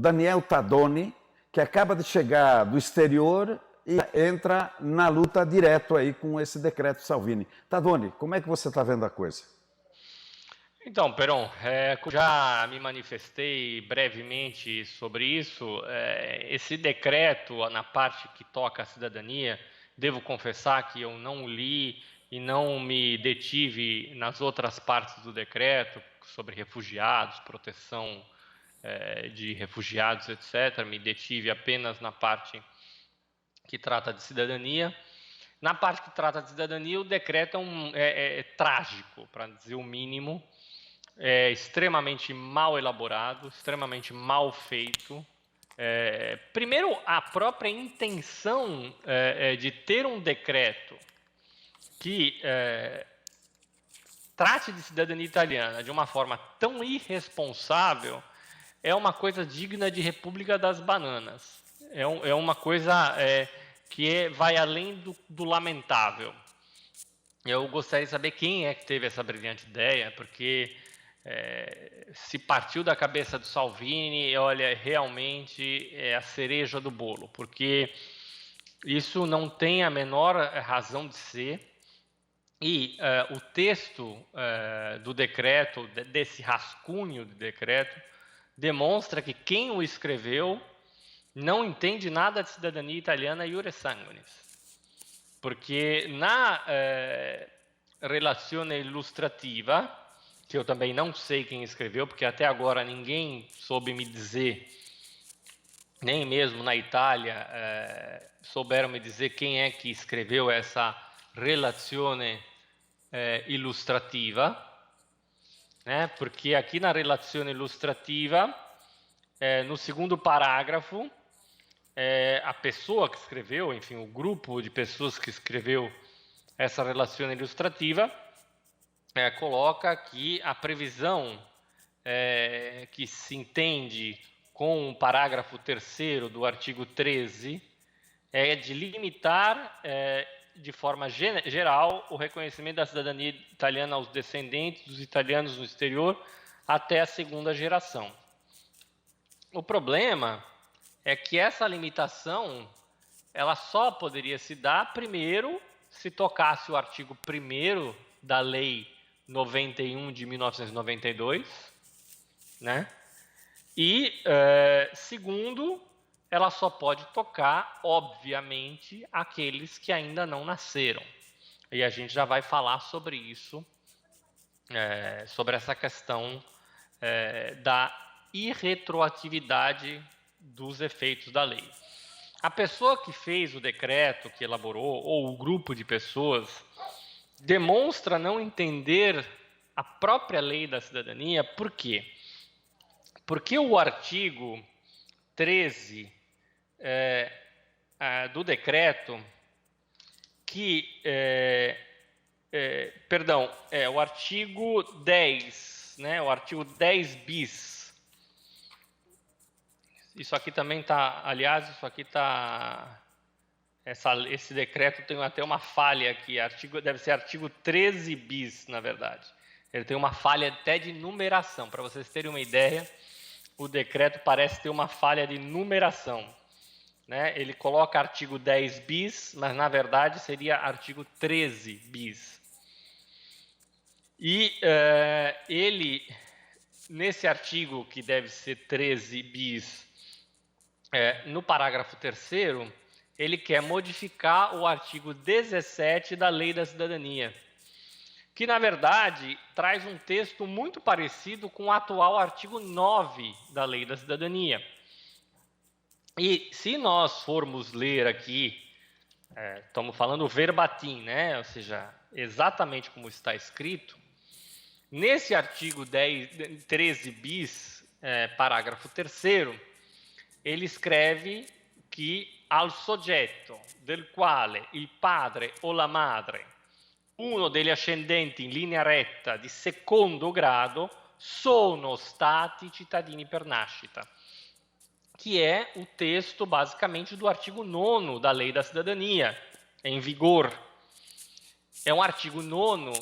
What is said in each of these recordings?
Daniel Tadoni, que acaba de chegar do exterior e entra na luta direto aí com esse decreto Salvini. Tadoni, como é que você está vendo a coisa? Então, Peron, já me manifestei brevemente sobre isso. Esse decreto, na parte que toca a cidadania, devo confessar que eu não li e não me detive nas outras partes do decreto, sobre refugiados, proteção de refugiados, etc. Me detive apenas na parte que trata de cidadania. Na parte que trata de cidadania, o decreto é trágico, para dizer o mínimo. É extremamente mal elaborado, extremamente mal feito. Primeiro, a própria intenção de ter um decreto que trate de cidadania italiana de uma forma tão irresponsável é uma coisa digna de República das Bananas. É uma coisa que vai além do lamentável. Eu gostaria de saber quem é que teve essa brilhante ideia, porque se partiu da cabeça do Salvini, olha, realmente é a cereja do bolo, porque isso não tem a menor razão de ser. E o texto do decreto, desse rascunho de decreto, demonstra que quem o escreveu não entende nada de cidadania italiana iure sanguinis. Porque na relazione illustrativa, que eu também não sei quem escreveu, porque até agora ninguém soube me dizer, nem mesmo na Itália souberam me dizer quem é que escreveu essa relazione illustrativa, né? Porque aqui na relazione illustrativa, no segundo parágrafo, a pessoa que escreveu, enfim, o grupo de pessoas que escreveu essa relazione ilustrativa, coloca que a previsão que se entende com o parágrafo 3º do artigo 13 é de limitar de forma geral o reconhecimento da cidadania italiana aos descendentes dos italianos no exterior até a segunda geração. O problema é que essa limitação ela só poderia se dar, primeiro, se tocasse o artigo 1º da Lei 91 de 1992, né? E, segundo, ela só pode tocar, obviamente, aqueles que ainda não nasceram. E a gente já vai falar sobre isso, sobre essa questão da irretroatividade dos efeitos da lei. A pessoa que fez o decreto, que elaborou, ou o grupo de pessoas, demonstra não entender a própria lei da cidadania. Por quê? Porque o artigo 13 do decreto, o artigo 10, né, o artigo 10 bis. Isso aqui também está, aliás, isso aqui está, esse decreto tem até uma falha aqui, deve ser artigo 13 bis, na verdade. Ele tem uma falha até de numeração, para vocês terem uma ideia, o decreto parece ter uma falha de numeração, né? Ele coloca artigo 10 bis, mas na verdade seria artigo 13 bis. E ele, nesse artigo que deve ser 13 bis, no parágrafo 3º, ele quer modificar o artigo 17 da Lei da Cidadania, que, na verdade, traz um texto muito parecido com o atual artigo 9 da Lei da Cidadania. E se nós formos ler aqui, estamos falando verbatim, né? Ou seja, exatamente como está escrito, nesse artigo 13 bis, parágrafo 3º, ele escreve que al soggetto del quale il padre o la madre, uno degli ascendenti in linea retta di secondo grado, sono stati cittadini per nascita, que é o texto basicamente do artigo 9º da Lei da Cidadania, em vigor. É um artigo 9º,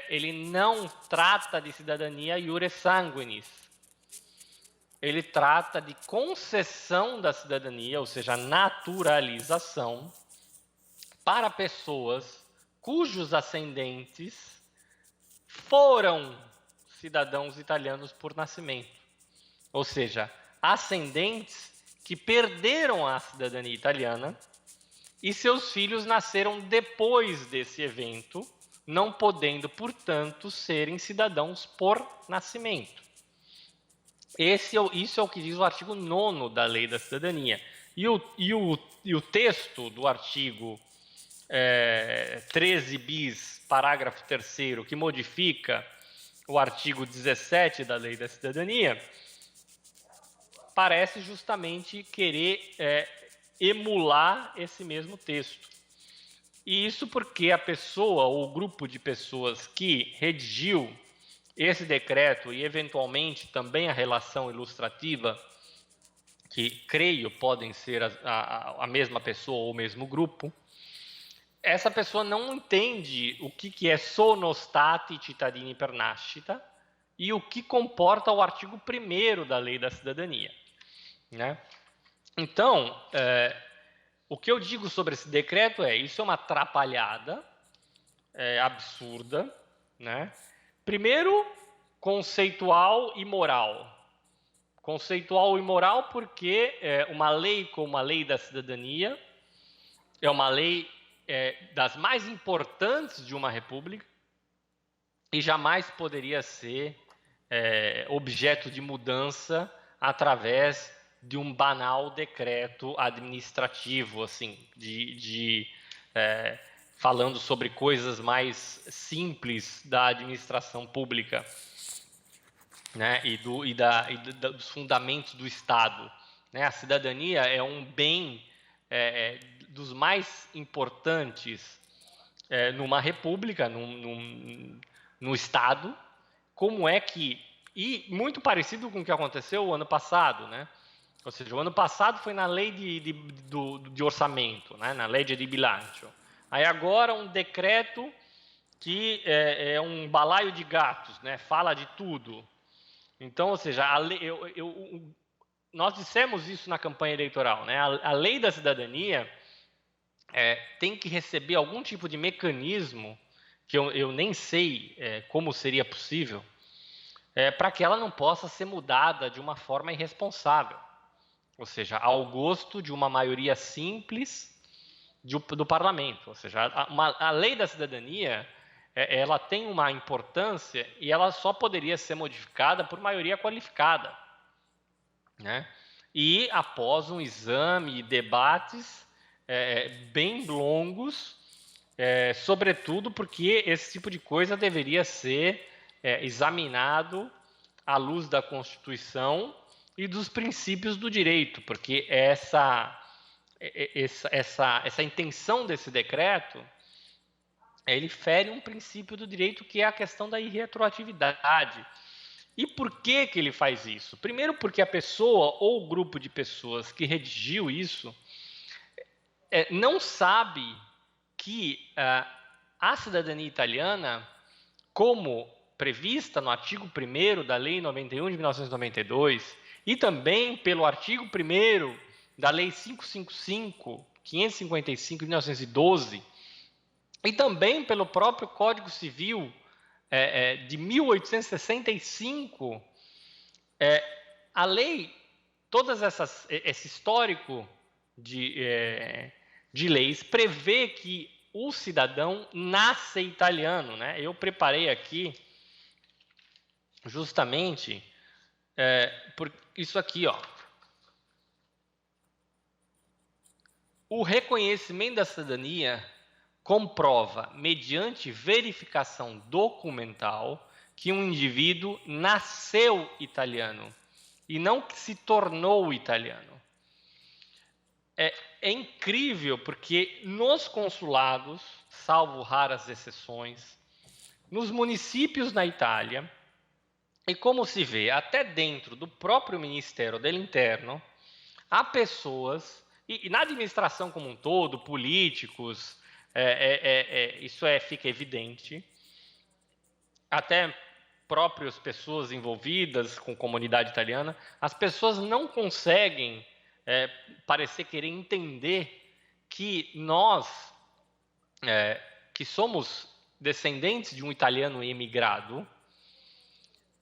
ele não trata de cidadania iure sanguinis. ele trata de concessão da cidadania, ou seja, naturalização, para pessoas cujos ascendentes foram cidadãos italianos por nascimento. Ou seja, ascendentes que perderam a cidadania italiana e seus filhos nasceram depois desse evento, não podendo, portanto, serem cidadãos por nascimento. Isso é o que diz o artigo 9º da Lei da Cidadania. E o texto do artigo 13 bis, parágrafo 3º, que modifica o artigo 17 da Lei da Cidadania, parece justamente querer emular esse mesmo texto. E isso porque a pessoa ou o grupo de pessoas que redigiu esse decreto e, eventualmente, também a relação ilustrativa, que creio podem ser a mesma pessoa ou o mesmo grupo, essa pessoa não entende o que é sonostati cittadini per nascita e o que comporta o artigo 1º da Lei da Cidadania, né? Então, o que eu digo sobre esse decreto isso é uma atrapalhada absurda, né? Primeiro, conceitual e moral. Conceitual e moral porque uma lei como a Lei da Cidadania é uma lei das mais importantes de uma república e jamais poderia ser objeto de mudança através de um banal decreto administrativo, assim, falando sobre coisas mais simples da administração pública, né, e dos fundamentos do Estado, né? A cidadania é um bem dos mais importantes numa república, no Estado, e muito parecido com o que aconteceu o ano passado, né? Ou seja, o ano passado foi na lei de orçamento, né? Na legge di bilancio. Aí agora um decreto que é um balaio de gatos, né? Fala de tudo. Então, ou seja, nós dissemos isso na campanha eleitoral, né? A lei da cidadania tem que receber algum tipo de mecanismo, que eu nem sei como seria possível, para que ela não possa ser mudada de uma forma irresponsável. Ou seja, ao gosto de uma maioria simples do parlamento. Ou seja, a lei da cidadania ela tem uma importância e ela só poderia ser modificada por maioria qualificada, né? E após um exame e debates bem longos, sobretudo porque esse tipo de coisa deveria ser examinado à luz da Constituição e dos princípios do direito, porque essa intenção desse decreto, ele fere um princípio do direito, que é a questão da irretroatividade. E por que ele faz isso? Primeiro, porque a pessoa ou o grupo de pessoas que redigiu isso não sabe que a cidadania italiana, como prevista no artigo 1º da Lei 91 de 1992 e também pelo artigo 1º da Lei 555 de 1912 e também pelo próprio Código Civil de 1865, a lei, esse histórico de leis prevê que o cidadão nasce italiano, né? Eu preparei aqui justamente por isso aqui, ó. O reconhecimento da cidadania comprova, mediante verificação documental, que um indivíduo nasceu italiano e não que se tornou italiano. É incrível porque nos consulados, salvo raras exceções, nos municípios na Itália, e como se vê até dentro do próprio Ministério do Interno, há pessoas, e na administração como um todo, políticos, isso fica evidente, até próprias pessoas envolvidas com comunidade italiana, as pessoas não conseguem parecer querer entender que nós, que somos descendentes de um italiano imigrado,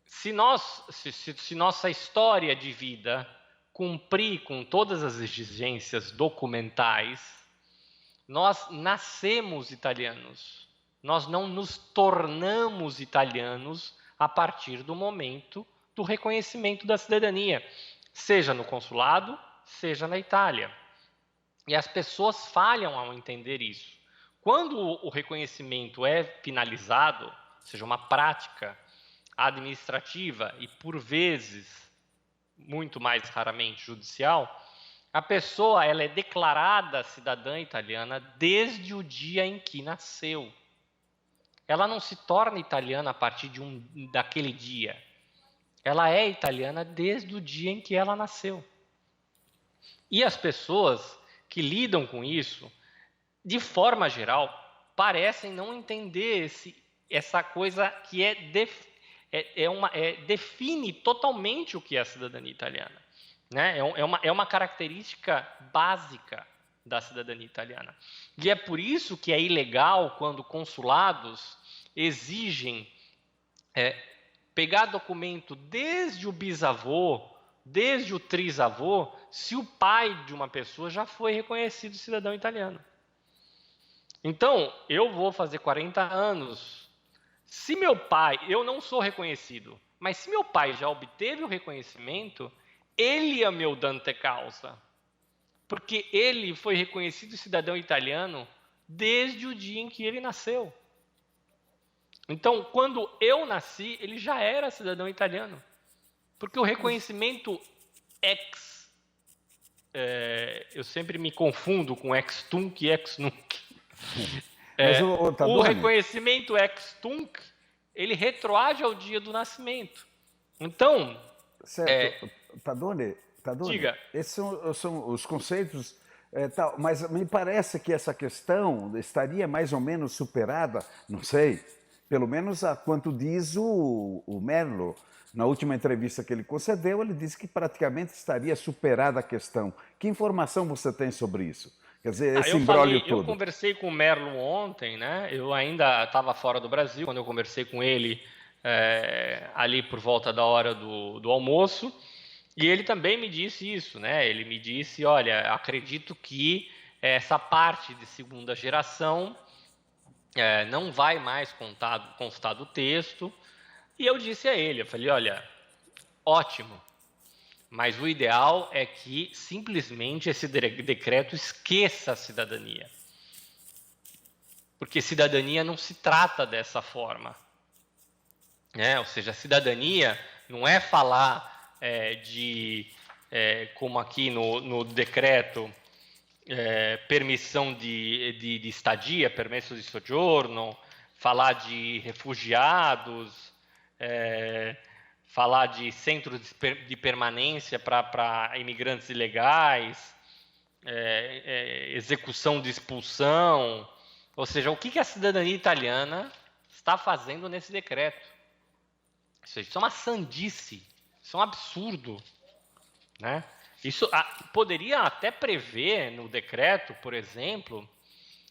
se nossa história de vida cumprir com todas as exigências documentais, nós nascemos italianos. Nós não nos tornamos italianos a partir do momento do reconhecimento da cidadania, seja no consulado, seja na Itália. E as pessoas falham ao entender isso. Quando o reconhecimento é finalizado, ou seja, uma prática administrativa e, por vezes, muito mais raramente judicial, a pessoa ela é declarada cidadã italiana desde o dia em que nasceu. Ela não se torna italiana a partir daquele dia. Ela é italiana desde o dia em que ela nasceu. E as pessoas que lidam com isso, de forma geral, parecem não entender essa coisa que define totalmente o que é a cidadania italiana. Né? É uma característica básica da cidadania italiana. E é por isso que é ilegal quando consulados exigem pegar documento desde o bisavô, desde o trisavô, se o pai de uma pessoa já foi reconhecido cidadão italiano. Então, eu vou fazer 40 anos. Se meu pai, eu não sou reconhecido, mas se meu pai já obteve o reconhecimento, ele é meu dante causa, porque ele foi reconhecido cidadão italiano desde o dia em que ele nasceu. Então, quando eu nasci, ele já era cidadão italiano, porque o reconhecimento eu sempre me confundo com ex tunc e ex nunc. O reconhecimento ex tunc, ele retroage ao dia do nascimento. Então, certo. Tadone, diga. Esses são os conceitos, mas me parece que essa questão estaria mais ou menos superada, não sei, pelo menos a quanto diz o Merlo. Na última entrevista que ele concedeu, ele disse que praticamente estaria superada a questão. Que informação você tem sobre isso? Quer dizer, esse imbróglio todo. Eu conversei com o Merlo ontem, né? Eu ainda estava fora do Brasil, quando eu conversei com ele ali por volta da hora do almoço. E ele também me disse isso, né? Ele me disse, olha, acredito que essa parte de segunda geração não vai mais constar do texto. E eu disse a ele, eu falei, olha, ótimo, mas o ideal é que simplesmente esse decreto esqueça a cidadania. Porque cidadania não se trata dessa forma. Ou seja, a cidadania não é falar como aqui no decreto, permissão de estadia, permesso de soggiorno, falar de refugiados, falar de centros de permanência para imigrantes ilegais, execução de expulsão. Ou seja, o que a cidadania italiana está fazendo nesse decreto? Isso é uma sandice. Isso é um absurdo, né? Isso poderia até prever no decreto, por exemplo,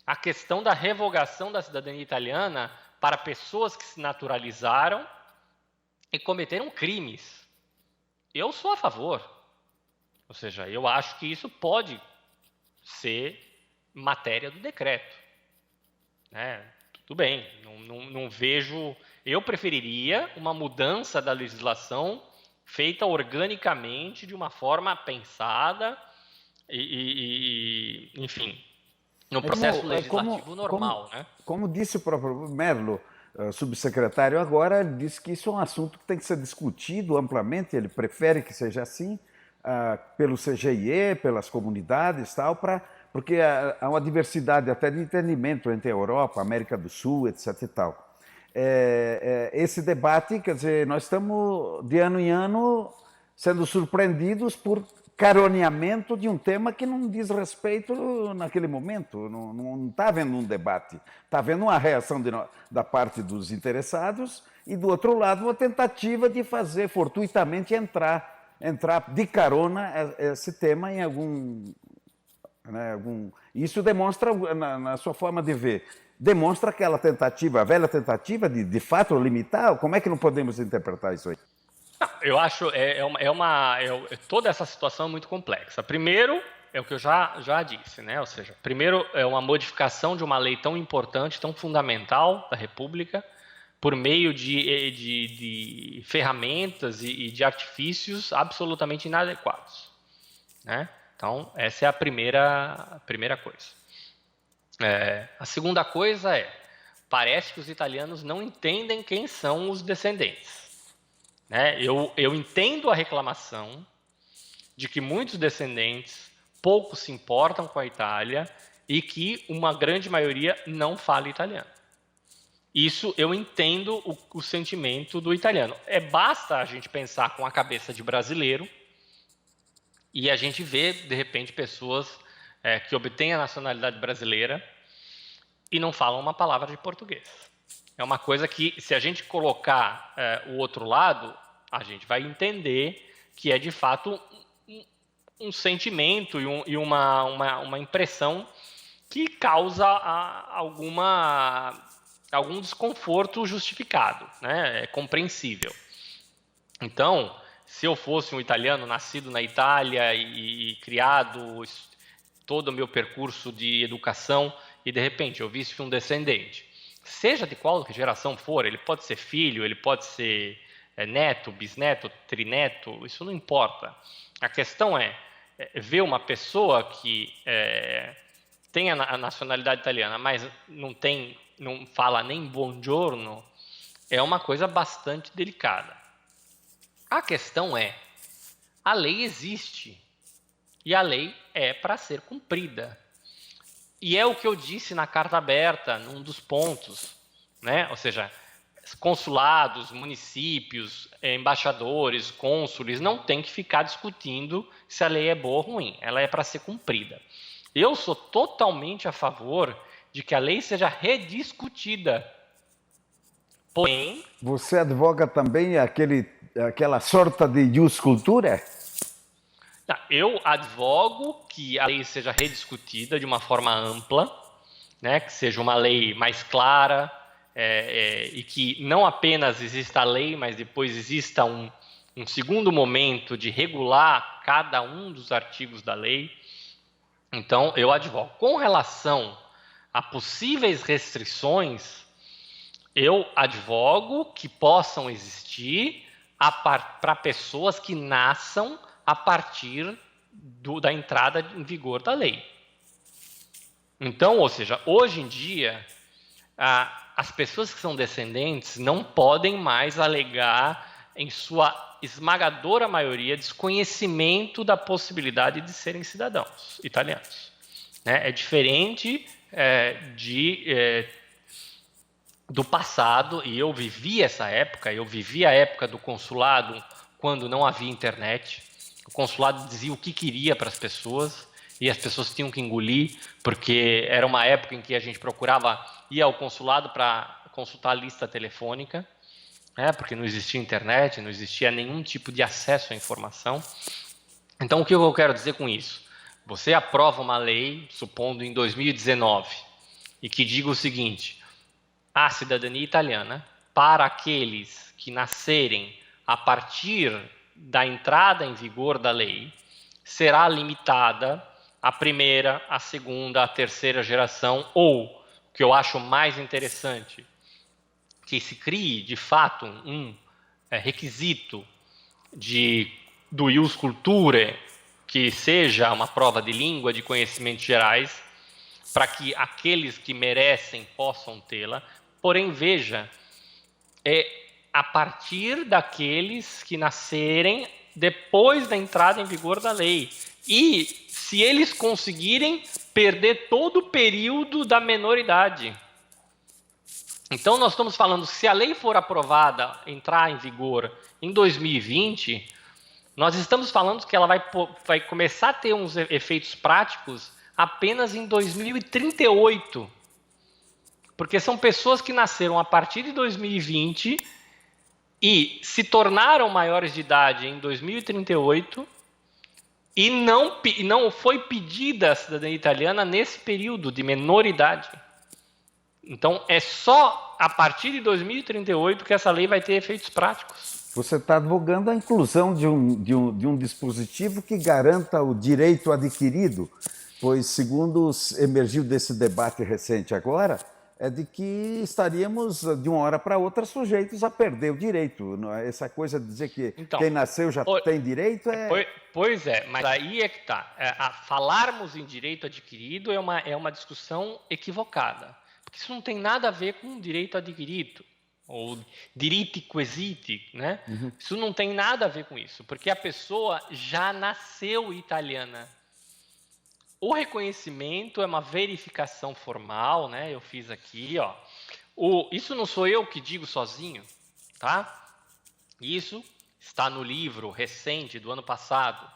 a questão da revogação da cidadania italiana para pessoas que se naturalizaram e cometeram crimes. Eu sou a favor. Ou seja, eu acho que isso pode ser matéria do decreto. Né? Tudo bem, não vejo... Eu preferiria uma mudança da legislação feita organicamente, de uma forma pensada enfim, no processo legislativo normal. Né? Como disse o próprio Merlo, subsecretário agora, ele disse que isso é um assunto que tem que ser discutido amplamente, ele prefere que seja assim, pelo CGIE, pelas comunidades, tal, porque há uma diversidade até de entendimento entre a Europa, a América do Sul, etc. e tal. Esse debate, quer dizer, nós estamos de ano em ano sendo surpreendidos por caroneamento de um tema que não diz respeito naquele momento, não está havendo um debate, está havendo uma reação da parte dos interessados e do outro lado uma tentativa de fazer fortuitamente entrar de carona esse tema em isso demonstra, na sua forma de ver, demonstra aquela tentativa, a velha tentativa de fato limitar. Como é que não podemos interpretar isso aí? Eu acho toda essa situação é muito complexa. Primeiro, é o que eu já disse, né? Ou seja, primeiro é uma modificação de uma lei tão importante, tão fundamental da República, por meio de ferramentas e de artifícios absolutamente inadequados, né? Então, essa é a primeira coisa. A segunda coisa parece que os italianos não entendem quem são os descendentes. Né? Eu entendo a reclamação de que muitos descendentes pouco se importam com a Itália e que uma grande maioria não fala italiano. Isso eu entendo o sentimento do italiano. Basta a gente pensar com a cabeça de brasileiro e a gente vê, de repente, pessoas que obtêm a nacionalidade brasileira e não falam uma palavra de português. É uma coisa que, se a gente colocar o outro lado, a gente vai entender que é, de fato, um sentimento e uma impressão que causa algum desconforto justificado, né? É compreensível. Então, se eu fosse um italiano nascido na Itália e criado todo o meu percurso de educação e, de repente, eu visse um descendente, seja de qual geração for, ele pode ser filho, ele pode ser neto, bisneto, trineto, isso não importa. A questão é ver uma pessoa que tem a nacionalidade italiana, mas não fala nem buongiorno, é uma coisa bastante delicada. A questão a lei existe e a lei é para ser cumprida. E é o que eu disse na carta aberta, num dos pontos, né? Ou seja, consulados, municípios, embaixadores, cônsules, não tem que ficar discutindo se a lei é boa ou ruim. Ela é para ser cumprida. Eu sou totalmente a favor de que a lei seja rediscutida. Porém... Você advoga também aquela sorta de jus cultura? Eu advogo que a lei seja rediscutida de uma forma ampla, né, que seja uma lei mais clara, e que não apenas exista a lei, mas depois exista um segundo momento de regular cada um dos artigos da lei. Então, eu advogo. Com relação a possíveis restrições, eu advogo que possam existir para pessoas que nasçam a partir da entrada em vigor da lei. Então, ou seja, hoje em dia, as pessoas que são descendentes não podem mais alegar, em sua esmagadora maioria, desconhecimento da possibilidade de serem cidadãos italianos. Né? É diferente do passado, e eu vivi essa época, eu vivi a época do consulado quando não havia internet. O consulado dizia o que queria para as pessoas e as pessoas tinham que engolir, porque era uma época em que a gente procurava ir ao consulado para consultar a lista telefônica, porque não existia internet, não existia nenhum tipo de acesso à informação. Então, o que eu quero dizer com isso? Você aprova uma lei, supondo em 2019, e que diga o seguinte: a cidadania italiana, para aqueles que nascerem a partir da entrada em vigor da lei, será limitada à primeira, à segunda, à terceira geração, ou, o que eu acho mais interessante, que se crie, de fato, um requisito do ius culturae, que seja uma prova de língua, de conhecimentos gerais, para que aqueles que merecem possam tê-la. Porém, veja, a partir daqueles que nascerem depois da entrada em vigor da lei. E se eles conseguirem perder todo o período da menoridade. Então, nós estamos falando, se a lei for aprovada, entrar em vigor em 2020, nós estamos falando que ela vai começar a ter uns efeitos práticos apenas em 2038. Porque são pessoas que nasceram a partir de 2020 e se tornaram maiores de idade em 2038 e não foi pedida a cidadania italiana nesse período de menoridade. Então, é só a partir de 2038 que essa lei vai ter efeitos práticos. Você está advogando a inclusão de um dispositivo que garanta o direito adquirido, pois, segundo emergiu desse debate recente agora, é de que estaríamos, de uma hora para outra, sujeitos a perder o direito. Essa coisa de dizer que então, quem nasceu já tem direito é... Pois é, mas aí é que está. Falarmos em direito adquirido é uma discussão equivocada. Porque isso não tem nada a ver com direito adquirido, ou diritti quesiti, né? Uhum. Isso não tem nada a ver com isso, porque a pessoa já nasceu italiana. O reconhecimento é uma verificação formal, né? Eu fiz aqui, ó. Isso não sou eu que digo sozinho, tá? Isso está no livro recente do ano passado,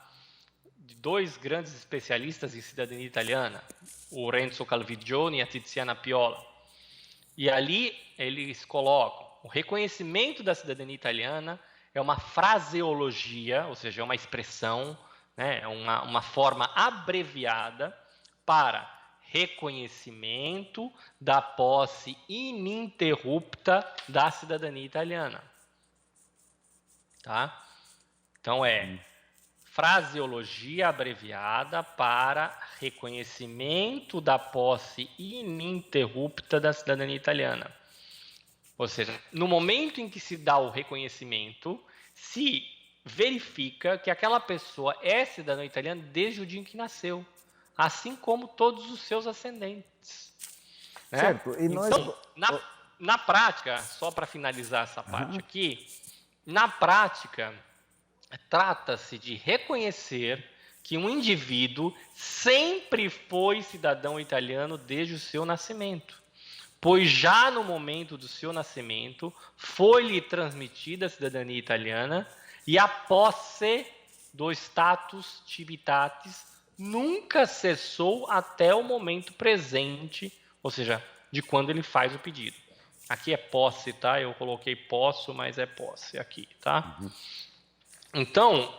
de 2 grandes especialistas em cidadania italiana, o Renzo Calvigione e a Tiziana Piola. E ali eles colocam: o reconhecimento da cidadania italiana é uma fraseologia, ou seja, é uma expressão, né, é uma forma abreviada para reconhecimento da posse ininterrupta da cidadania italiana. Tá? Então fraseologia abreviada para reconhecimento da posse ininterrupta da cidadania italiana. Ou seja, no momento em que se dá o reconhecimento, se verifica que aquela pessoa é cidadã italiana desde o dia em que nasceu, assim como todos os seus ascendentes. Né? Certo. E então, na prática, só para finalizar essa parte aqui, na prática, trata-se de reconhecer que um indivíduo sempre foi cidadão italiano desde o seu nascimento, pois já no momento do seu nascimento foi-lhe transmitida a cidadania italiana e a posse do status civitatis nunca cessou até o momento presente, ou seja, de quando ele faz o pedido. Aqui é posse, tá? Eu coloquei posso, mas é posse aqui, tá? Uhum. Então,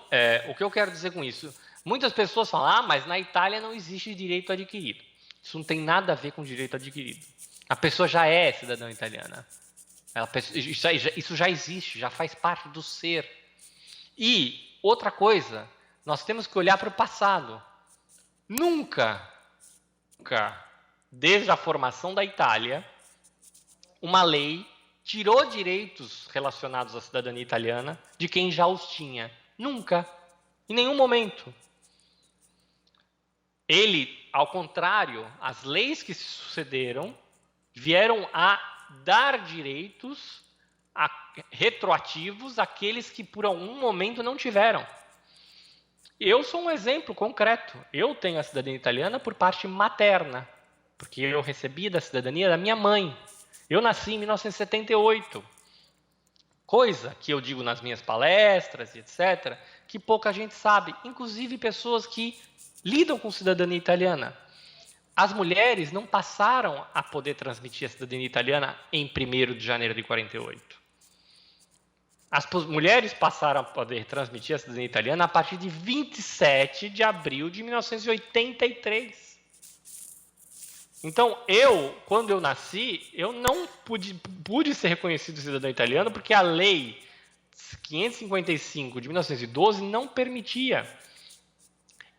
o que eu quero dizer com isso? Muitas pessoas falam, mas na Itália não existe direito adquirido. Isso não tem nada a ver com direito adquirido. A pessoa já é cidadã italiana. Isso já existe, já faz parte do ser. E, outra coisa, nós temos que olhar para o passado. Nunca, desde a formação da Itália, uma lei tirou direitos relacionados à cidadania italiana de quem já os tinha. Nunca. Em nenhum momento. Ao contrário, as leis que se sucederam vieram a dar direitos retroativos àqueles que por algum momento não tiveram. Eu sou um exemplo concreto. Eu tenho a cidadania italiana por parte materna, porque eu recebi da cidadania da minha mãe. Eu nasci em 1978, coisa que eu digo nas minhas palestras, etc., que pouca gente sabe, inclusive pessoas que lidam com cidadania italiana. As mulheres não passaram a poder transmitir a cidadania italiana em 1º de janeiro de 48. As mulheres passaram a poder transmitir a cidadania italiana a partir de 27 de abril de 1983. Então, quando eu nasci, eu não pude ser reconhecido cidadão italiano porque a lei 555 de 1912 não permitia.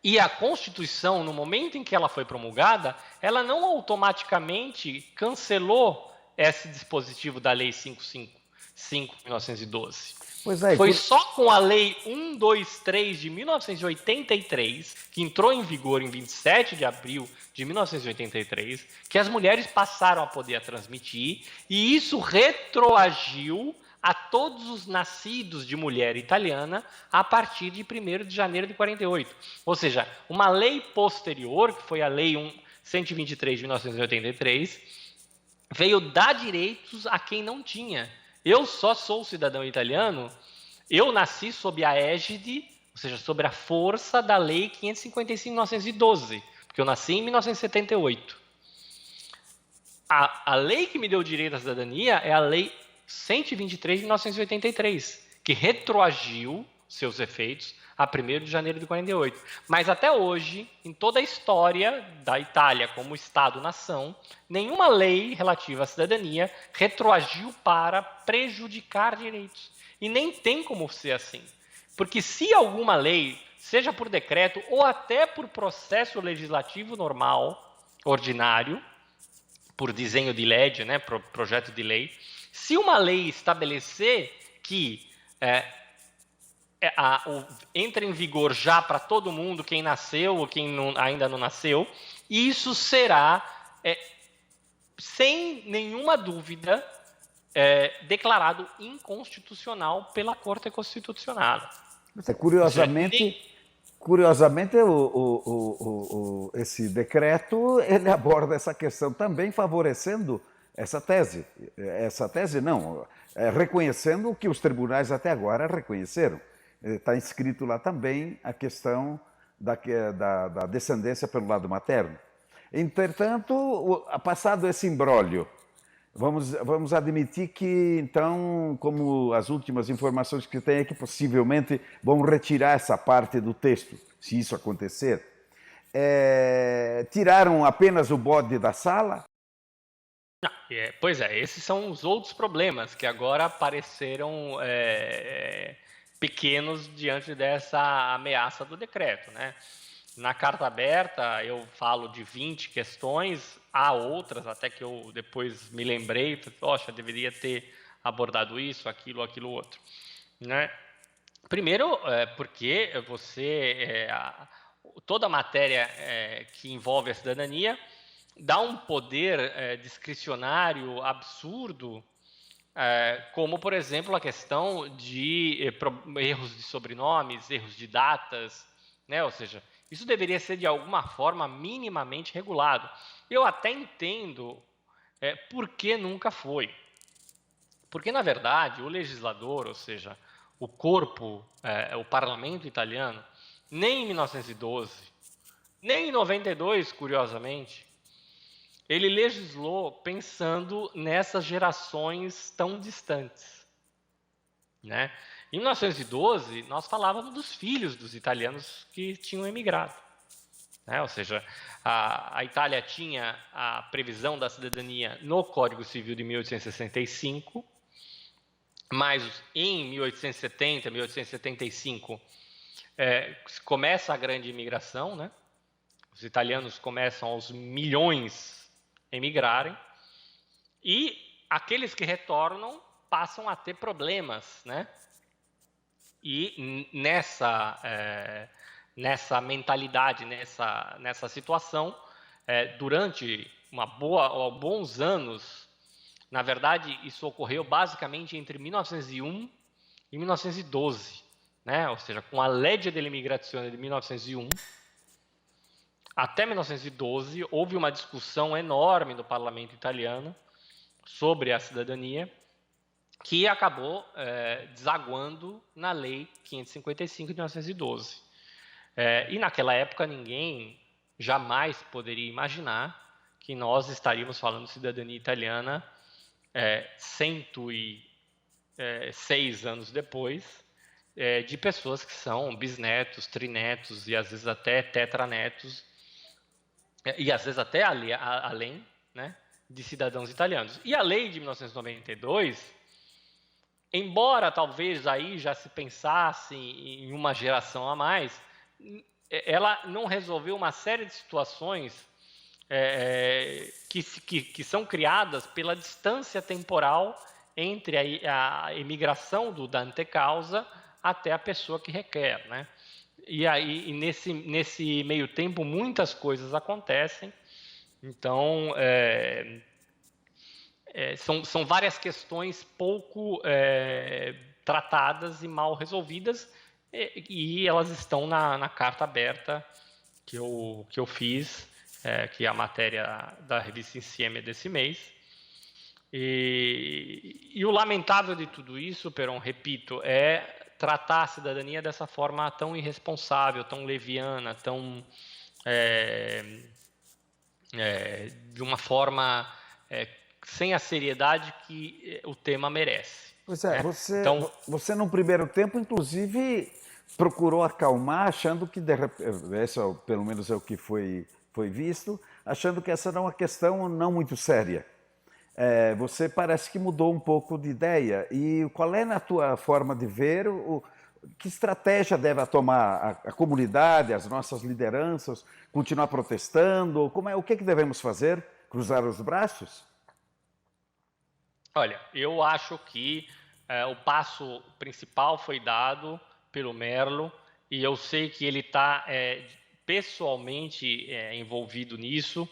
E a Constituição, no momento em que ela foi promulgada, ela não automaticamente cancelou esse dispositivo da Lei 555 de 1912. Foi só com a Lei 123 de 1983, que entrou em vigor em 27 de abril de 1983, que as mulheres passaram a poder transmitir, e isso retroagiu a todos os nascidos de mulher italiana a partir de 1º de janeiro de 48. Ou seja, uma lei posterior, que foi a Lei 123 de 1983, veio dar direitos a quem não tinha. Eu só sou cidadão italiano, eu nasci sob a égide, ou seja, sob a força da Lei 555 de 1912, porque eu nasci em 1978. A lei que me deu direito à cidadania é a Lei 123 de 1983, que retroagiu seus efeitos a 1º de janeiro de 48. Mas até hoje, em toda a história da Itália como Estado-nação, nenhuma lei relativa à cidadania retroagiu para prejudicar direitos. E nem tem como ser assim. Porque se alguma lei, seja por decreto ou até por processo legislativo normal, ordinário, por desenho de lei, né, projeto de lei, se uma lei estabelecer que entra em vigor já para todo mundo, quem nasceu ou quem ainda não nasceu, isso será, sem nenhuma dúvida, declarado inconstitucional pela Corte Constitucional. Curiosamente, esse decreto ele aborda essa questão também favorecendo essa tese. Essa tese não, reconhecendo o que os tribunais até agora reconheceram. Está inscrito lá também a questão da descendência pelo lado materno. Entretanto, passado esse imbróglio, vamos admitir que, então, como as últimas informações que tem é que possivelmente vão retirar essa parte do texto, se isso acontecer. Tiraram apenas o bode da sala? Não, pois é, esses são os outros problemas que agora apareceram pequenos diante dessa ameaça do decreto, né? Na carta aberta eu falo de 20 questões, há outras até que eu depois me lembrei, poxa, deveria ter abordado isso, aquilo, outro, né? Primeiro, porque toda a matéria que envolve a cidadania dá um poder discricionário absurdo, como, por exemplo, a questão de erros de sobrenomes, erros de datas, né? Ou seja, isso deveria ser, de alguma forma, minimamente regulado. Eu até entendo por que nunca foi. Porque, na verdade, o legislador, ou seja, o corpo, o parlamento italiano, nem em 1912, nem em 92, curiosamente, ele legislou pensando nessas gerações tão distantes, né? Em 1912, nós falávamos dos filhos dos italianos que tinham emigrado, né? Ou seja, a Itália tinha a previsão da cidadania no Código Civil de 1865, mas em 1870, 1875, começa a grande imigração, né? Os italianos começam aos milhões emigrarem, e aqueles que retornam passam a ter problemas, né? E nessa mentalidade, nessa situação, durante bons anos, na verdade, isso ocorreu basicamente entre 1901 e 1912, né? Ou seja, com a Legge dell'Immigrazione de 1901, até 1912, houve uma discussão enorme no parlamento italiano sobre a cidadania, que acabou desaguando na Lei 555 de 1912. E naquela época ninguém jamais poderia imaginar que nós estaríamos falando de cidadania italiana 106 anos depois, de pessoas que são bisnetos, trinetos e às vezes até tetranetos, e às vezes até além, né, de cidadãos italianos. E a lei de 1992, embora talvez aí já se pensasse em uma geração a mais, ela não resolveu uma série de situações que são criadas pela distância temporal entre a imigração da antecausa até a pessoa que requer, né? E aí, nesse meio tempo, muitas coisas acontecem. Então, são várias questões pouco tratadas e mal resolvidas, e elas estão na carta aberta que eu fiz, que é a matéria da revista Insieme desse mês. E o lamentável de tudo isso, Peron, repito, é tratar a cidadania dessa forma tão irresponsável, tão leviana, tão de uma forma sem a seriedade que o tema merece. Pois é, Né? você no primeiro tempo, inclusive, procurou acalmar, achando que, esse pelo menos é o que foi visto, achando que essa era uma questão não muito séria. Você parece que mudou um pouco de ideia. E qual é, na tua forma de ver, que estratégia deve tomar a comunidade, as nossas lideranças? Continuar protestando? O que devemos fazer? Cruzar os braços? Olha, eu acho que o passo principal foi dado pelo Merlo e eu sei que ele está pessoalmente envolvido nisso.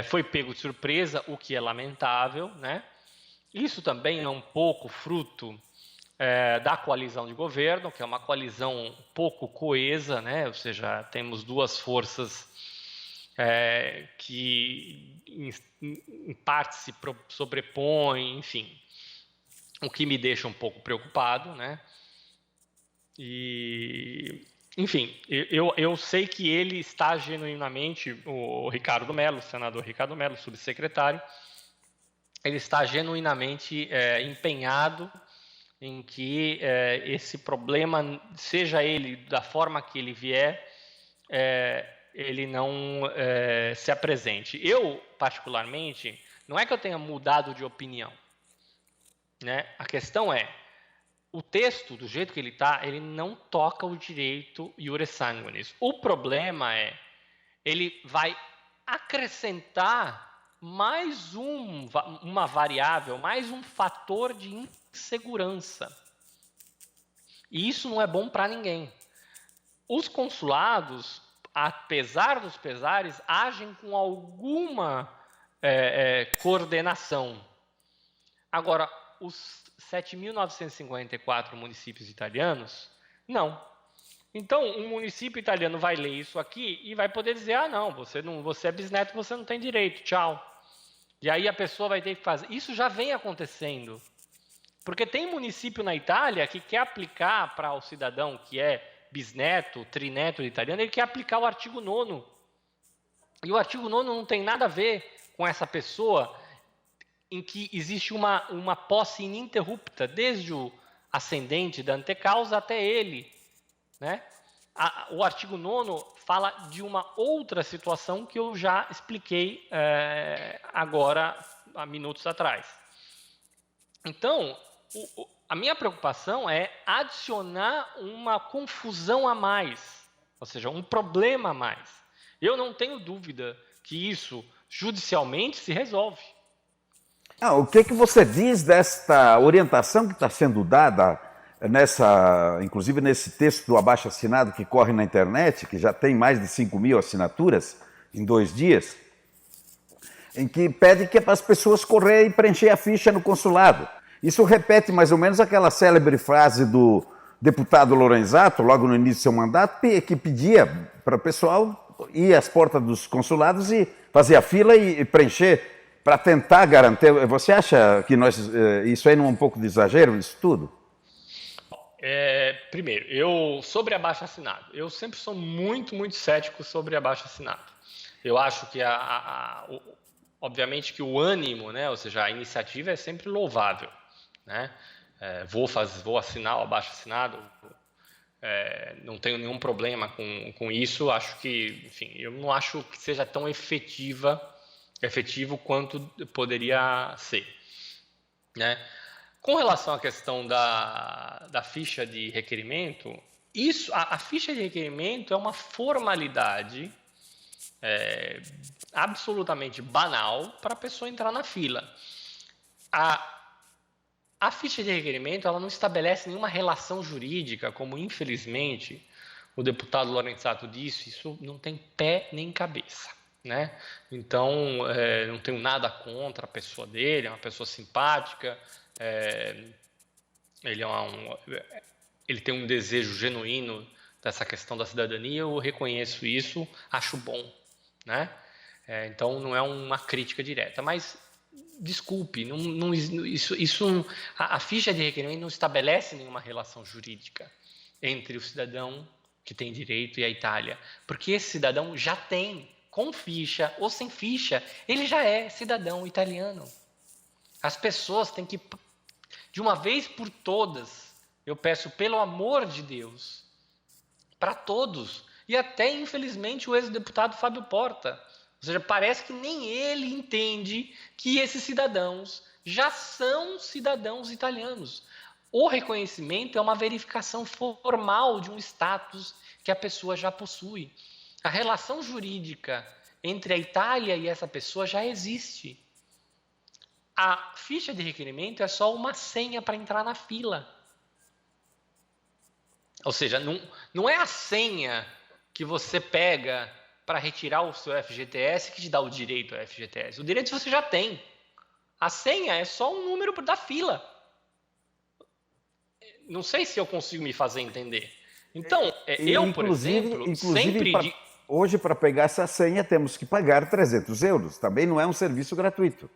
Foi pego de surpresa, o que é lamentável, né? Isso também é um pouco fruto da coalizão de governo, que é uma coalizão pouco coesa, né? Ou seja, temos duas forças que em parte se sobrepõem, enfim, o que me deixa um pouco preocupado, né? E, enfim, eu sei que ele está genuinamente, o Ricardo Mello, o senador Ricardo Mello, subsecretário, ele está genuinamente empenhado em que esse problema, seja ele da forma que ele vier, ele não se apresente. Eu, particularmente, não é que eu tenha mudado de opinião, né? A questão é, o texto, do jeito que ele está, ele não toca o direito iure sanguinis. O problema é, ele vai acrescentar mais uma variável, mais um fator de insegurança. E isso não é bom para ninguém. Os consulados, apesar dos pesares, agem com alguma coordenação. Agora, os 7.954 municípios italianos, não. Então, um município italiano vai ler isso aqui e vai poder dizer, não, você é bisneto, você não tem direito, tchau. E aí a pessoa vai ter que fazer. Isso já vem acontecendo. Porque tem município na Itália que quer aplicar para o cidadão que é bisneto, trineto de italiano, ele quer aplicar o artigo 9º. E o artigo 9º não tem nada a ver com essa pessoa em que existe uma posse ininterrupta, desde o ascendente da antecausa até ele. Né? O artigo 9º fala de uma outra situação que eu já expliquei agora, há minutos atrás. Então, a minha preocupação é adicionar uma confusão a mais, ou seja, um problema a mais. Eu não tenho dúvida que isso judicialmente se resolve. O que você diz desta orientação que está sendo dada, inclusive nesse texto do abaixo-assinado que corre na internet, que já tem mais de 5.000 assinaturas em 2 dias, em que pede que as pessoas correrem e preencher a ficha no consulado. Isso repete mais ou menos aquela célebre frase do deputado Lorenzato, logo no início do seu mandato, que pedia para o pessoal ir às portas dos consulados e fazer a fila e preencher para tentar garantir. Você acha que isso aí não é um pouco de exagero, isso tudo? Primeiro, sobre abaixo-assinado, eu sempre sou muito, muito cético sobre abaixo-assinado. Eu acho que, obviamente, que o ânimo, né, ou seja, a iniciativa é sempre louvável. Né? Vou assinar o abaixo-assinado, não tenho nenhum problema com isso. Acho que, enfim, eu não acho que seja tão efetivo quanto poderia ser. Né? Com relação à questão da ficha de requerimento, a ficha de requerimento é uma formalidade absolutamente banal para a pessoa entrar na fila. A ficha de requerimento ela não estabelece nenhuma relação jurídica, como infelizmente o deputado Lorenzato disse, isso não tem pé nem cabeça. Né? Então, não tenho nada contra a pessoa dele, é uma pessoa simpática, ele tem um desejo genuíno dessa questão da cidadania, eu reconheço isso, acho bom. Né? Então, não é uma crítica direta, mas desculpe, a ficha de requerimento não estabelece nenhuma relação jurídica entre o cidadão que tem direito e a Itália, porque esse cidadão já tem, com ficha ou sem ficha, ele já é cidadão italiano. As pessoas têm que, de uma vez por todas, eu peço pelo amor de Deus, para todos, e até infelizmente o ex-deputado Fábio Porta, ou seja, parece que nem ele entende que esses cidadãos já são cidadãos italianos. O reconhecimento é uma verificação formal de um status que a pessoa já possui. A relação jurídica entre a Itália e essa pessoa já existe. A ficha de requerimento é só uma senha para entrar na fila. Ou seja, não é a senha que você pega para retirar o seu FGTS que te dá o direito ao FGTS. O direito você já tem. A senha é só um número da fila. Não sei se eu consigo me fazer entender. Então, eu, por exemplo, sempre... Hoje, para pegar essa senha, temos que pagar 300 euros. Também não é um serviço gratuito.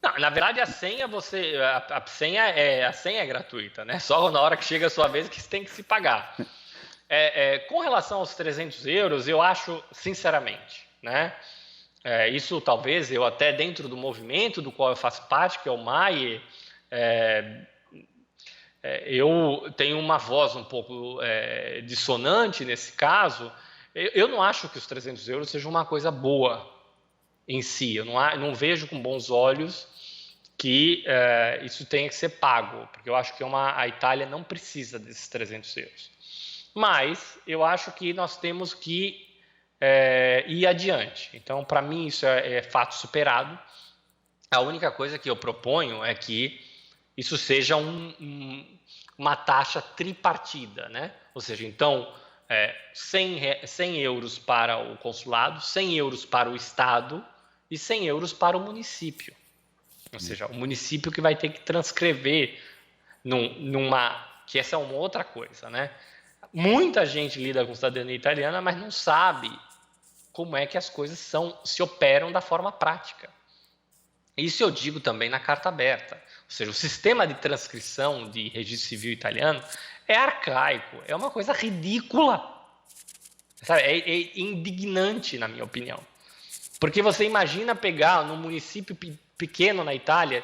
Não, na verdade, a senha a senha é gratuita, né? Só na hora que chega a sua vez que você tem que se pagar. Com relação aos 300 euros, eu acho, sinceramente, né? Isso talvez eu até dentro do movimento do qual eu faço parte, que é o MAIE, eu tenho uma voz um pouco dissonante nesse caso. Eu não acho que os 300 euros sejam uma coisa boa em si. Eu não vejo com bons olhos que isso tenha que ser pago, porque eu acho que a Itália não precisa desses 300 euros. Mas eu acho que nós temos que ir adiante. Então, para mim, isso é fato superado. A única coisa que eu proponho é que isso seja uma taxa tripartida, né? Ou seja, então, 100 euros para o consulado, 100 euros para o Estado e 100 euros para o município. Ou seja, o município que vai ter que transcrever que essa é uma outra coisa, né? Muita gente lida com cidadania italiana, mas não sabe como é que as coisas se operam da forma prática. Isso eu digo também na carta aberta. Ou seja, o sistema de transcrição de registro civil italiano é arcaico, é uma coisa ridícula. Sabe? É indignante, na minha opinião. Porque você imagina pegar num município pequeno na Itália,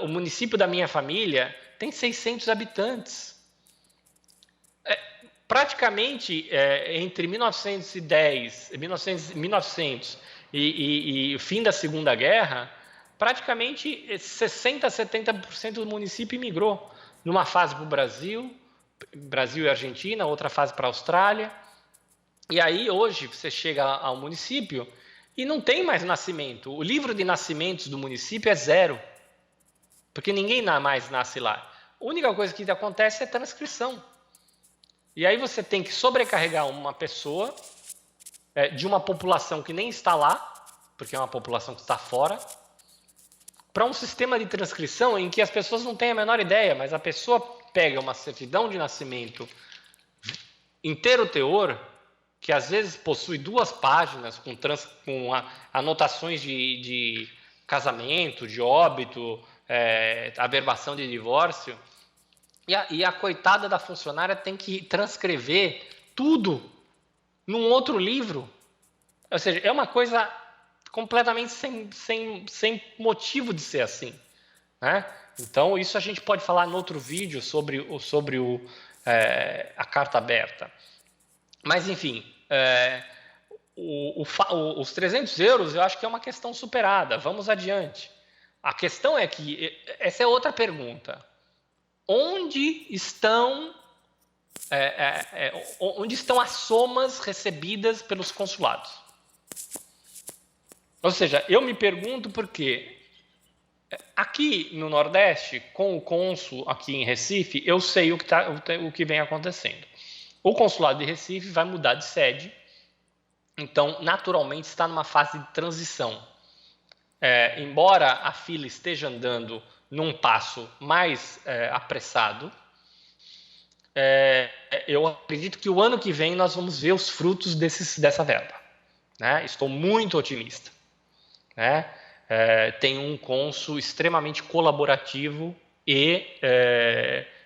o município da minha família tem 600 habitantes. Praticamente, entre 1910 e o fim da Segunda Guerra, praticamente 60% a 70% do município imigrou. Numa fase para o Brasil e Argentina, outra fase para a Austrália. E aí, hoje, você chega ao município e não tem mais nascimento. O livro de nascimentos do município é 0, porque ninguém mais nasce lá. A única coisa que acontece é transcrição. E aí você tem que sobrecarregar uma pessoa de uma população que nem está lá, porque é uma população que está fora, para um sistema de transcrição em que as pessoas não têm a menor ideia, mas a pessoa pega uma certidão de nascimento inteiro teor, que às vezes possui 2 páginas com anotações de casamento, de óbito, averbação de divórcio, e a coitada da funcionária tem que transcrever tudo num outro livro. Ou seja, é uma coisa completamente sem motivo de ser assim, né? Então, isso a gente pode falar em outro vídeo sobre a carta aberta. Mas, enfim, os 300 euros eu acho que é uma questão superada. Vamos adiante. A questão é que, essa é outra pergunta. Onde estão as somas recebidas pelos consulados? Ou seja, eu me pergunto porque aqui no Nordeste, com o cônsul aqui em Recife, eu sei o que vem acontecendo. O consulado de Recife vai mudar de sede, então naturalmente está numa fase de transição. Embora a fila esteja andando num passo mais apressado, eu acredito que o ano que vem nós vamos ver os frutos dessa verba, né? Estou muito otimista, né? Tem um cônsul extremamente colaborativo e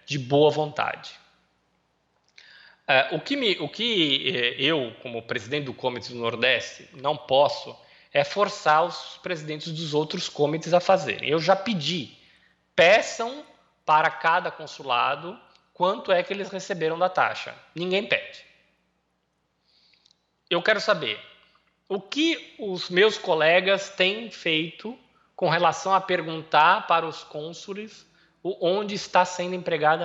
de boa vontade. O que eu, como presidente do Comitê do Nordeste, não posso é forçar os presidentes dos outros comitês a fazerem. Eu já pedi, peçam para cada consulado quanto é que eles receberam da taxa. Ninguém pede. Eu quero saber o que os meus colegas têm feito com relação a perguntar para os cônsules onde está sendo empregado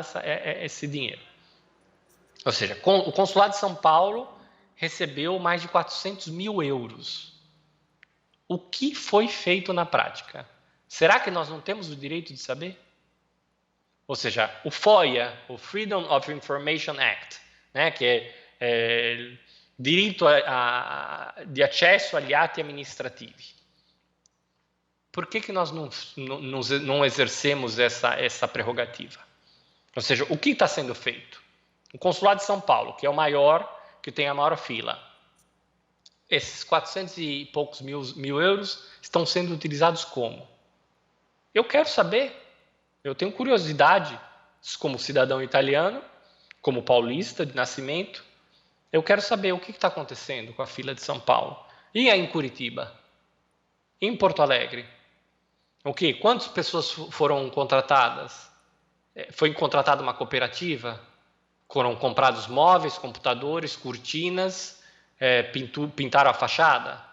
esse dinheiro. Ou seja, o consulado de São Paulo recebeu mais de 400 mil euros. O que foi feito na prática? Será que nós não temos o direito de saber? Ou seja, o FOIA, o Freedom of Information Act, né, que é direito de acesso agli atti amministrativi. Por que nós não exercemos essa prerrogativa? Ou seja, o que está sendo feito? O Consulado de São Paulo, que é o maior, que tem a maior fila. Esses 400 e poucos mil euros estão sendo utilizados como? Eu quero saber. Eu tenho curiosidade, como cidadão italiano, como paulista de nascimento. Eu quero saber o que está acontecendo com a fila de São Paulo. E aí em Curitiba? Em Porto Alegre? Quantas pessoas foram contratadas? Foi contratada uma cooperativa? Foram comprados móveis, computadores, cortinas, pintaram a fachada?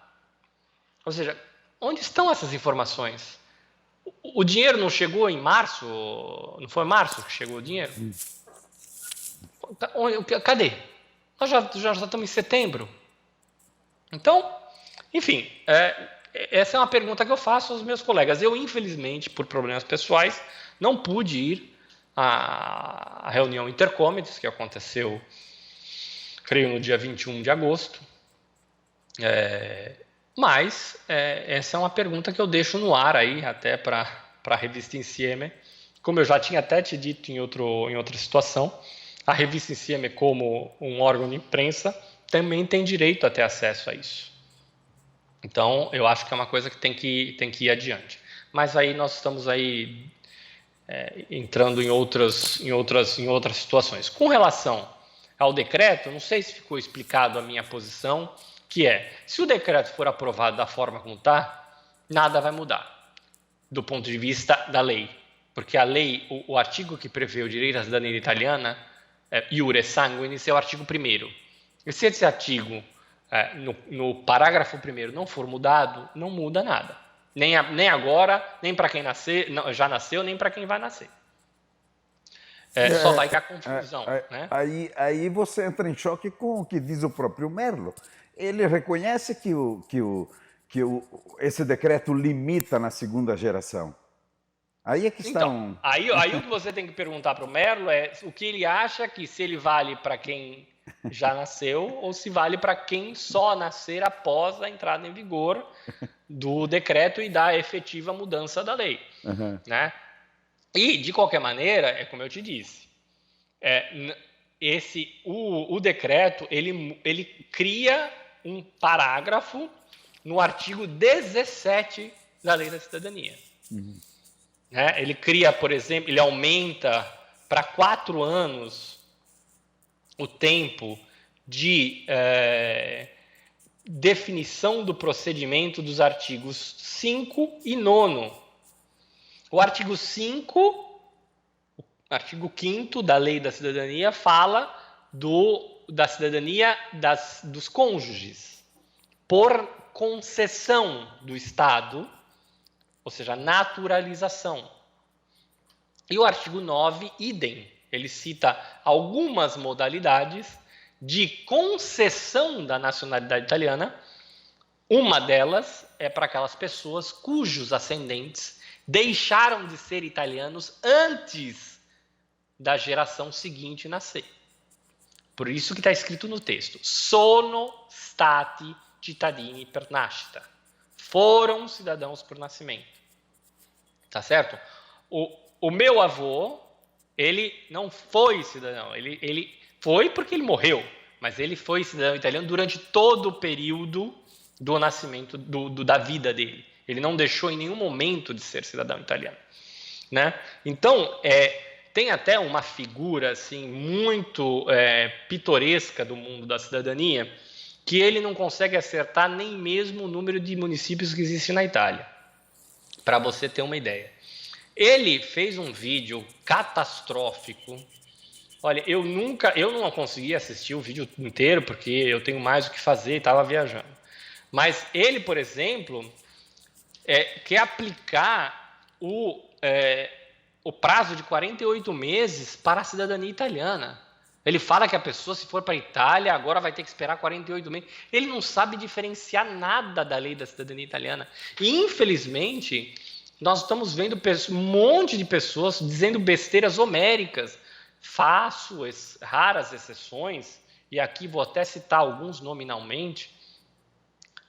Ou seja, onde estão essas informações? O dinheiro não chegou em março? Não foi em março que chegou o dinheiro? Cadê? Nós já estamos em setembro. Então, enfim, essa é uma pergunta que eu faço aos meus colegas. Eu, infelizmente, por problemas pessoais, não pude ir à reunião intercomites, que aconteceu, creio, no dia 21 de agosto. Mas essa é uma pergunta que eu deixo no ar aí, até para a revista Insieme. Como eu já tinha até te dito em outra situação, a revista Insieme, como um órgão de imprensa, também tem direito a ter acesso a isso. Então, eu acho que é uma coisa que tem que ir adiante. Mas aí nós estamos aí entrando em outras situações. Com relação ao decreto, não sei se ficou explicado a minha posição, que se o decreto for aprovado da forma como está, nada vai mudar do ponto de vista da lei. Porque a lei, o artigo que prevê o direito à cidadania italiana, iure sanguinis, é o artigo 1º. E se esse artigo, no parágrafo 1º, não for mudado, não muda nada. Nem agora, nem para quem já nasceu, nem para quem vai nascer. Só vai dar confusão. Né? Aí você entra em choque com o que diz o próprio Merlo. Ele reconhece que esse decreto limita na segunda geração. Aí é que está então, aí o que você tem que perguntar para o Merlo é o que ele acha que se ele vale para quem já nasceu ou se vale para quem só nascer após a entrada em vigor do decreto e da efetiva mudança da lei. Uhum. Né? E, de qualquer maneira, é como eu te disse, o decreto ele cria um parágrafo no artigo 17 da Lei da Cidadania. Uhum. Né? Ele cria, por exemplo, ele aumenta para 4 anos o tempo de definição do procedimento dos artigos 5 e 9. O artigo 5, o artigo 5º da Lei da Cidadania fala da cidadania dos cônjuges por concessão do Estado, ou seja, naturalização. E o artigo 9, idem, ele cita algumas modalidades de concessão da nacionalidade italiana. Uma delas é para aquelas pessoas cujos ascendentes deixaram de ser italianos antes da geração seguinte nascer. Por isso que está escrito no texto: sono stati cittadini per nascita. Foram cidadãos por nascimento. Tá certo? O meu avô, ele não foi cidadão. Ele foi porque ele morreu, mas ele foi cidadão italiano durante todo o período do nascimento, da vida dele. Ele não deixou em nenhum momento de ser cidadão italiano. Né? Então, tem até uma figura assim, muito pitoresca do mundo da cidadania, que ele não consegue acertar nem mesmo o número de municípios que existe na Itália, para você ter uma ideia. Ele fez um vídeo catastrófico. Olha, eu não consegui assistir o vídeo inteiro, porque eu tenho mais o que fazer e estava viajando. Mas ele, por exemplo, quer aplicar o prazo de 48 meses para a cidadania italiana. Ele fala que a pessoa, se for para a Itália, agora vai ter que esperar 48 meses. Ele não sabe diferenciar nada da lei da cidadania italiana. E, infelizmente, nós estamos vendo um monte de pessoas dizendo besteiras homéricas. Faço raras exceções, e aqui vou até citar alguns nominalmente: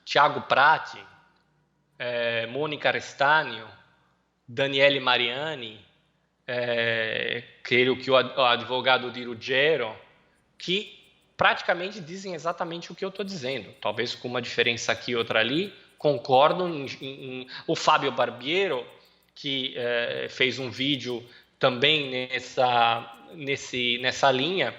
Tiago Prati, Mônica Restagno, Daniele Mariani, creio que o advogado di Ruggiero, que praticamente dizem exatamente o que eu estou dizendo, talvez com uma diferença aqui e outra ali. Concordo o Fábio Barbiero, que fez um vídeo também nessa linha,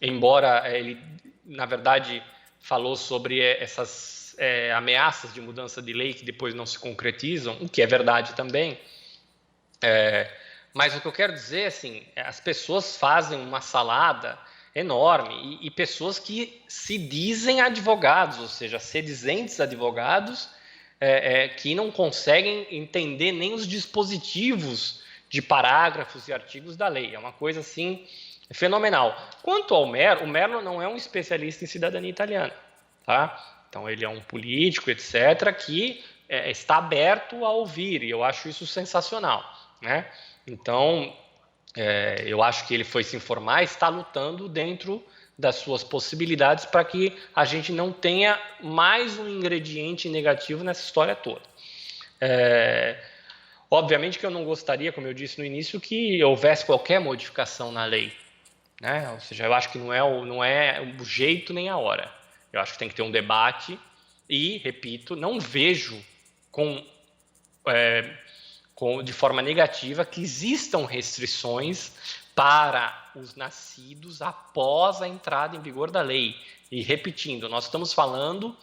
embora ele, na verdade, falou sobre essas ameaças de mudança de lei que depois não se concretizam, o que é verdade também. Mas o que eu quero dizer, assim, as pessoas fazem uma salada enorme e pessoas que se dizem advogados, ou seja, sedizentes advogados, que não conseguem entender nem os dispositivos de parágrafos e artigos da lei. É uma coisa, assim, fenomenal. Quanto ao Merlo, o Merlo não é um especialista em cidadania italiana, tá? Então, ele é um político, etc., que está aberto a ouvir, e eu acho isso sensacional, né? Então, eu acho que ele foi se informar e está lutando dentro das suas possibilidades para que a gente não tenha mais um ingrediente negativo nessa história toda. Obviamente que eu não gostaria, como eu disse no início, que houvesse qualquer modificação na lei, né? Ou seja, eu acho que não é o jeito nem a hora. Eu acho que tem que ter um debate e, repito, não vejo de forma negativa que existam restrições para os nascidos após a entrada em vigor da lei. E, repetindo, nós estamos falando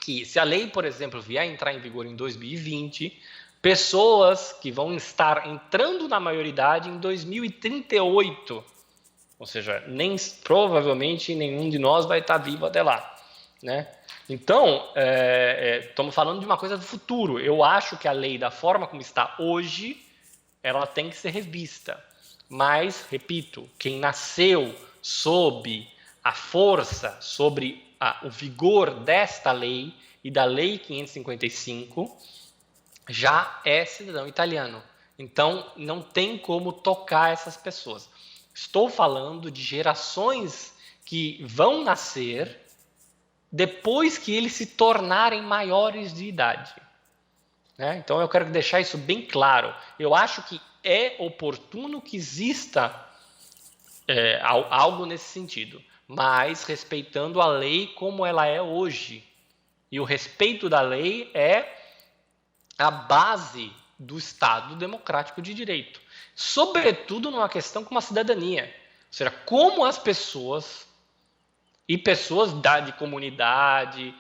que se a lei, por exemplo, vier a entrar em vigor em 2020, pessoas que vão estar entrando na maioridade em 2038, ou seja, provavelmente nenhum de nós vai estar vivo até lá, né? Então, estamos falando de uma coisa do futuro. Eu acho que a lei, da forma como está hoje, ela tem que ser revista. Mas, repito, quem nasceu sob a força, sobre o vigor desta lei e da Lei 555, já é cidadão italiano. Então, não tem como tocar essas pessoas. Estou falando de gerações que vão nascer depois que eles se tornarem maiores de idade, né? Então eu quero deixar isso bem claro. Eu acho que é oportuno que exista algo nesse sentido, mas respeitando a lei como ela é hoje. E o respeito da lei é a base do Estado democrático de direito, sobretudo numa questão como a cidadania. Ou seja, como as pessoas... E pessoas de comunidade,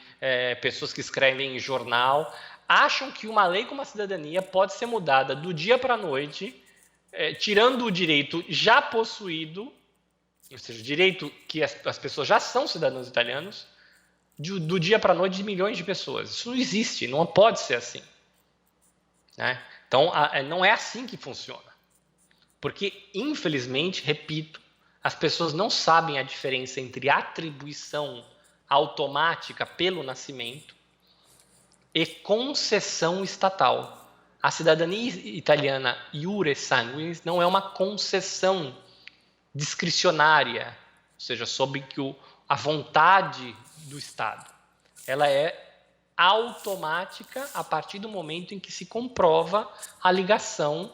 pessoas que escrevem em jornal, acham que uma lei como a cidadania pode ser mudada do dia para a noite, tirando o direito já possuído, ou seja, o direito que as pessoas já são cidadãos italianos, do dia para a noite de milhões de pessoas. Isso não existe, não pode ser assim, né? Então, não é assim que funciona. Porque, infelizmente, repito, as pessoas não sabem a diferença entre atribuição automática pelo nascimento e concessão estatal. A cidadania italiana iure sanguinis não é uma concessão discricionária, ou seja, sob a vontade do Estado. Ela é automática a partir do momento em que se comprova a ligação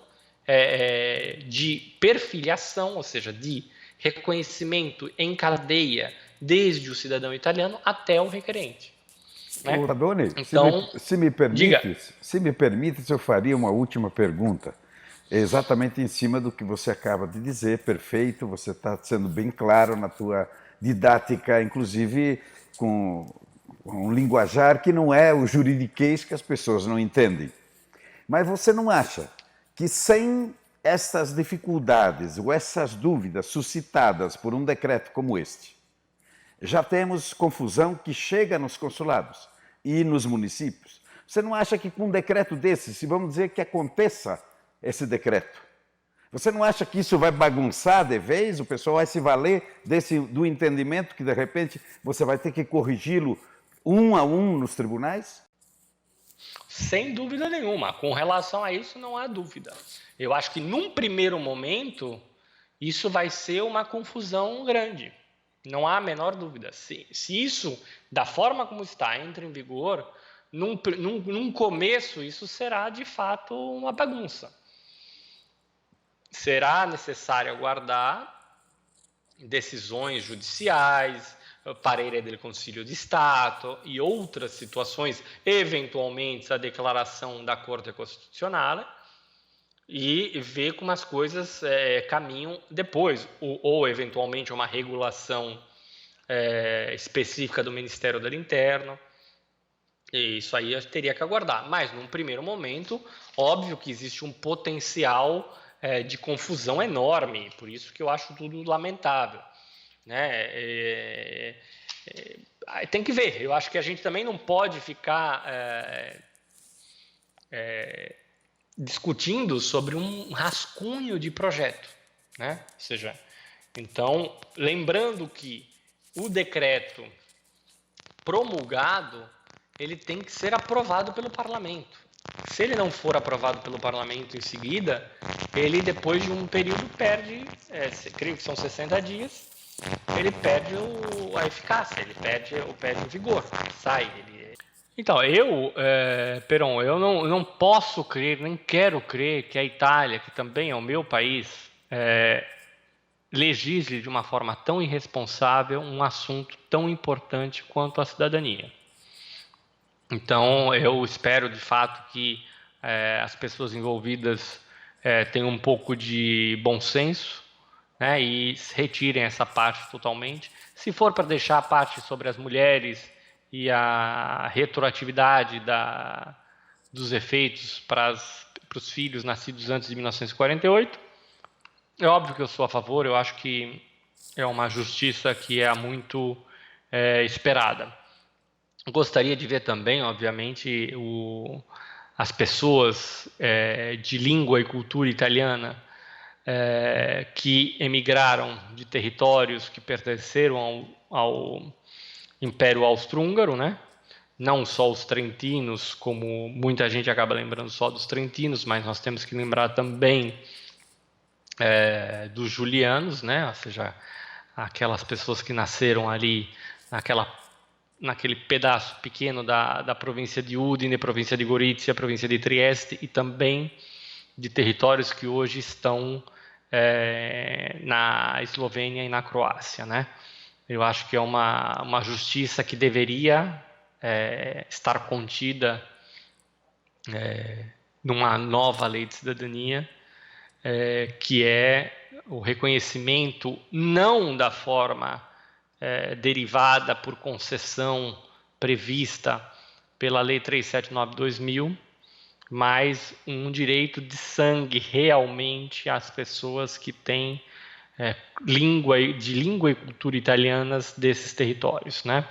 de perfiliação, ou seja, de reconhecimento em cadeia desde o cidadão italiano até o requerente, né? Radoni, então, se me permite, eu faria uma última pergunta, exatamente em cima do que você acaba de dizer. Perfeito, você está sendo bem claro na tua didática, inclusive com um linguajar que não é o juridiquês que as pessoas não entendem. Mas você não acha que sem essas dificuldades ou essas dúvidas suscitadas por um decreto como este, já temos confusão que chega nos consulados e nos municípios? Você não acha que com um decreto desse, se vamos dizer que aconteça esse decreto, você não acha que isso vai bagunçar de vez? O pessoal vai se valer do entendimento que, de repente, você vai ter que corrigi-lo um a um nos tribunais? Sem dúvida nenhuma. Com relação a isso, não há dúvida. Eu acho que, num primeiro momento, isso vai ser uma confusão grande. Não há a menor dúvida. Se isso, da forma como está, entra em vigor, num começo, isso será, de fato, uma bagunça. Será necessário aguardar decisões judiciais, parere del Consiglio di Stato e outras situações, eventualmente a declaração da Corte Constitucional, e ver como as coisas caminham depois, ou eventualmente uma regulação específica do Ministério do Interno. E isso aí eu teria que aguardar. Mas, num primeiro momento, óbvio que existe um potencial de confusão enorme, por isso que eu acho tudo lamentável, né? Tem que ver, eu acho que a gente também não pode ficar discutindo sobre um rascunho de projeto, né? Ou seja, então, lembrando que o decreto promulgado, ele tem que ser aprovado pelo parlamento. Se ele não for aprovado pelo parlamento em seguida, ele depois de um período perde, creio que são 60 dias, ele perde a eficácia, ele perde o vigor, sai. Então, Peron, eu não posso crer, nem quero crer que a Itália, que também é o meu país, legisle de uma forma tão irresponsável um assunto tão importante quanto a cidadania. Então, eu espero, de fato, que as pessoas envolvidas tenham um pouco de bom senso, né, e retirem essa parte totalmente. Se for para deixar a parte sobre as mulheres e a retroatividade dos efeitos para os filhos nascidos antes de 1948, é óbvio que eu sou a favor, eu acho que é uma justiça que é muito esperada. Gostaria de ver também, obviamente, as pessoas de língua e cultura italiana que emigraram de territórios que pertenceram ao Império Austro-Húngaro, né? Não só os trentinos, como muita gente acaba lembrando só dos trentinos, mas nós temos que lembrar também dos julianos, né? Ou seja, aquelas pessoas que nasceram ali naquele pedaço pequeno da província de Udine, província de Gorizia, província de Trieste, e também de territórios que hoje estão na Eslovênia e na Croácia, né? Eu acho que é uma justiça que deveria estar contida numa nova lei de cidadania, que é o reconhecimento não da forma derivada por concessão prevista pela Lei 379/2000, mas um direito de sangue realmente às pessoas que têm língua e cultura italianas desses territórios, né?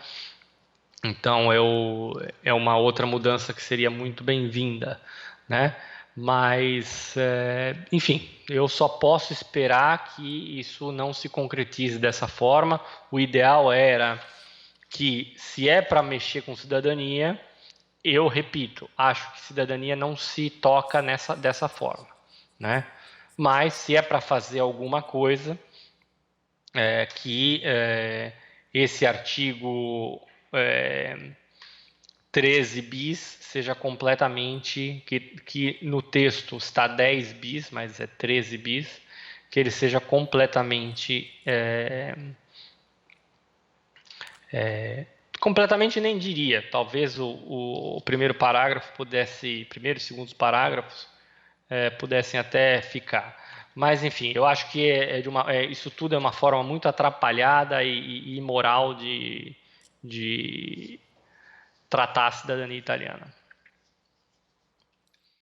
Então é uma outra mudança que seria muito bem-vinda, né? Mas, enfim, eu só posso esperar que isso não se concretize dessa forma. O ideal era que, se é para mexer com cidadania, eu repito, acho que cidadania não se toca dessa forma, né? Mas, se é para fazer alguma coisa, que esse artigo 13 bis seja completamente, que no texto está 10 bis, mas é 13 bis, que ele seja completamente, completamente nem diria, talvez o primeiro parágrafo primeiro e segundo parágrafos pudessem até ficar. Mas, enfim, eu acho que isso tudo é uma forma muito atrapalhada e imoral de tratar a cidadania italiana.